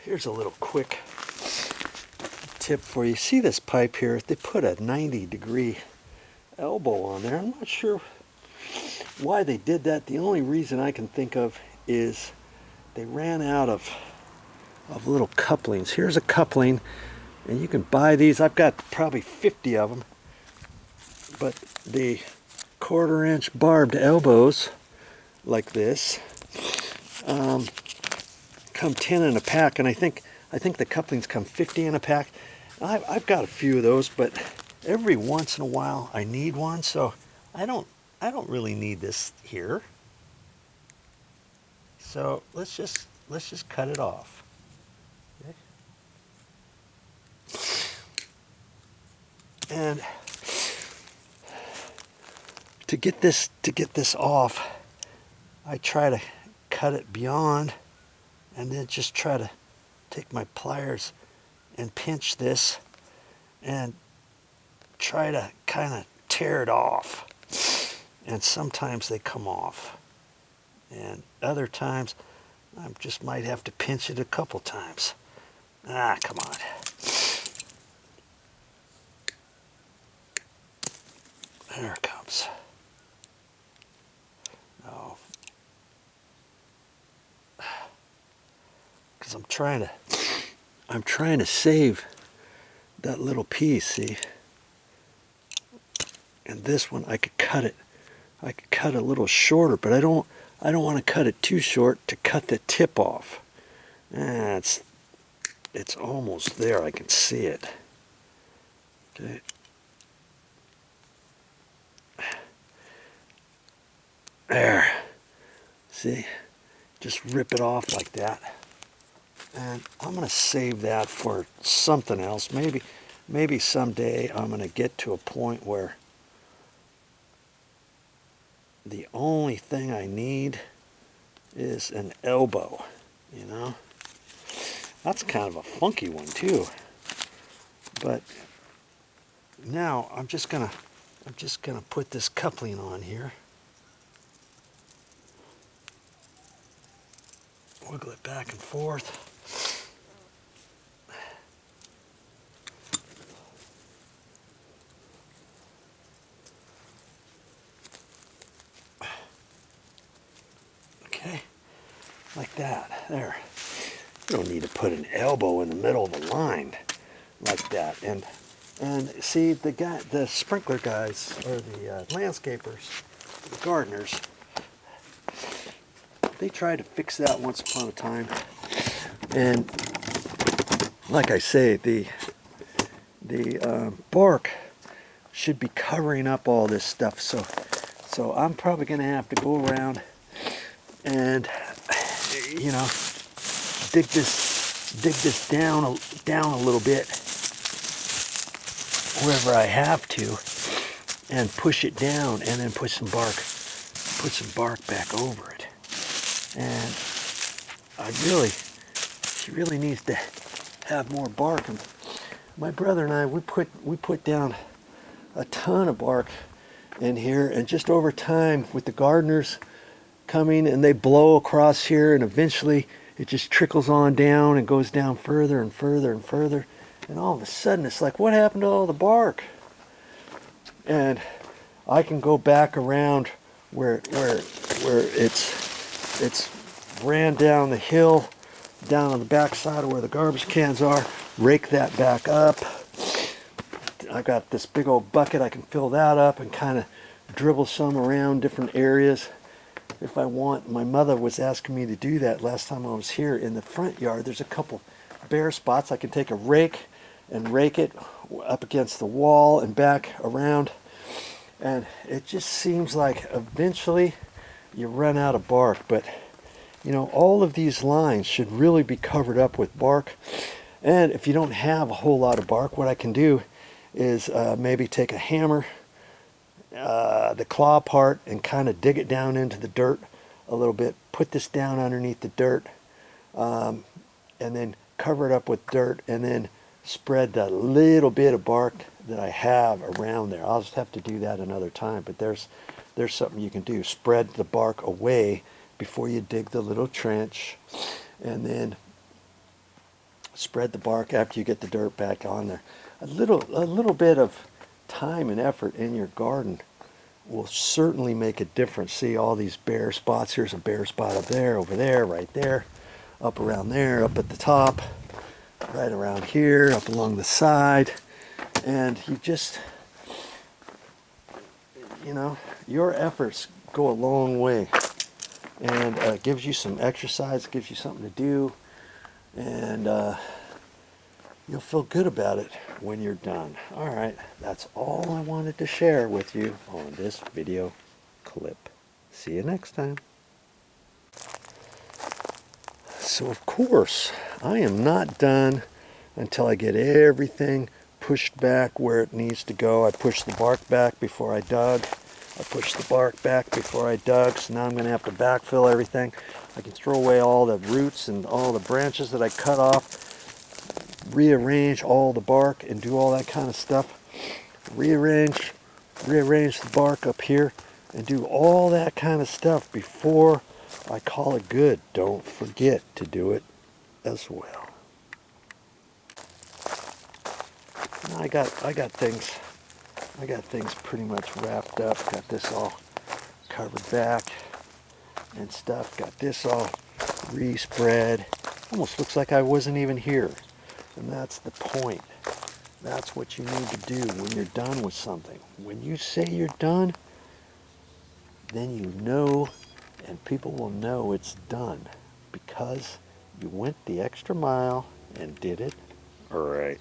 Here's a little quick tip for you. See this pipe here? They put a 90-degree elbow on there. I'm not sure why they did that. The only reason I can think of is they ran out of little couplings. Here's a coupling, and you can buy these. I've got probably 50 of them. But the 1/4-inch barbed elbows like this come 10 in a pack, and I think the couplings come 50 in a pack. I've got a few of those, but every once in a while I need one, so I don't really need this here. So let's just cut it off. Okay. And to get this off, I try to cut it beyond, and then just try to take my pliers and pinch this and try to kind of tear it off. And sometimes they come off, and other times I just might have to pinch it a couple times. Ah, come on. There it comes. Oh. Because I'm trying to save that little piece, see? And this one I could cut it. I could cut a little shorter, but I don't want to cut it too short to cut the tip off. It's almost there. I can see it. Okay. There. See? Just rip it off like that. And I'm going to save that for something else. Maybe someday I'm going to get to a point where the only thing I need is an elbow, you know? That's kind of a funky one too. But now I'm just gonna put this coupling on here. Wiggle it back and forth. Okay, like that. There. You don't need to put an elbow in the middle of the line like that. And see, the sprinkler guys, or the landscapers, the gardeners, they tried to fix that once upon a time. And like I say, the bark should be covering up all this stuff. So I'm probably going to have to go around and, you know, dig this down a little bit wherever I have to, and push it down, and then put some bark back over it. And she really needs to have more bark. And my brother and I, we put down a ton of bark in here, and just over time with the gardeners coming, and they blow across here, and eventually it just trickles on down and goes down further and further and further, and all of a sudden it's like, what happened to all the bark? And I can go back around where it's ran down the hill, down on the back side of where the garbage cans are, rake that back up. I got this big old bucket, I can fill that up and kind of dribble some around different areas if I want. My mother was asking me to do that last time I was here. In the front yard, there's a couple bare spots. I can take a rake and rake it up against the wall and back around. And it just seems like eventually you run out of bark. But, you know, all of these lines should really be covered up with bark. And if you don't have a whole lot of bark, what I can do is maybe take a hammer, the claw part, and kind of dig it down into the dirt a little bit, put this down underneath the dirt, and then cover it up with dirt, and then spread that little bit of bark that I have around there. I'll just have to do that another time, but there's something you can do. Spread the bark away before you dig the little trench, and then Spread the bark after you get the dirt back on there. A little bit of time and effort in your garden will certainly make a difference. See all these bare spots? Here's a bare spot up there, over there, right there, up around there, up at the top, right around here, up along the side. And you just, you know, your efforts go a long way. And it gives you some exercise, gives you something to do, and you'll feel good about it when you're done. All right, that's all I wanted to share with you on this video clip. See you next time. So of course, I am not done until I get everything pushed back where it needs to go. I pushed the bark back before I dug. I pushed the bark back before I dug, so now I'm going to have to backfill everything. I can throw away all the roots and all the branches that I cut off, rearrange all the bark and do all that kind of stuff. Rearrange the bark up here and do all that kind of stuff before I call it good. Don't forget to do it as well. And I got things pretty much wrapped up. Got this all covered back and stuff. Got this all re-spread. Almost looks like I wasn't even here. And that's the point. That's what you need to do when you're done with something. When you say you're done, then you know, and people will know it's done because you went the extra mile and did it right.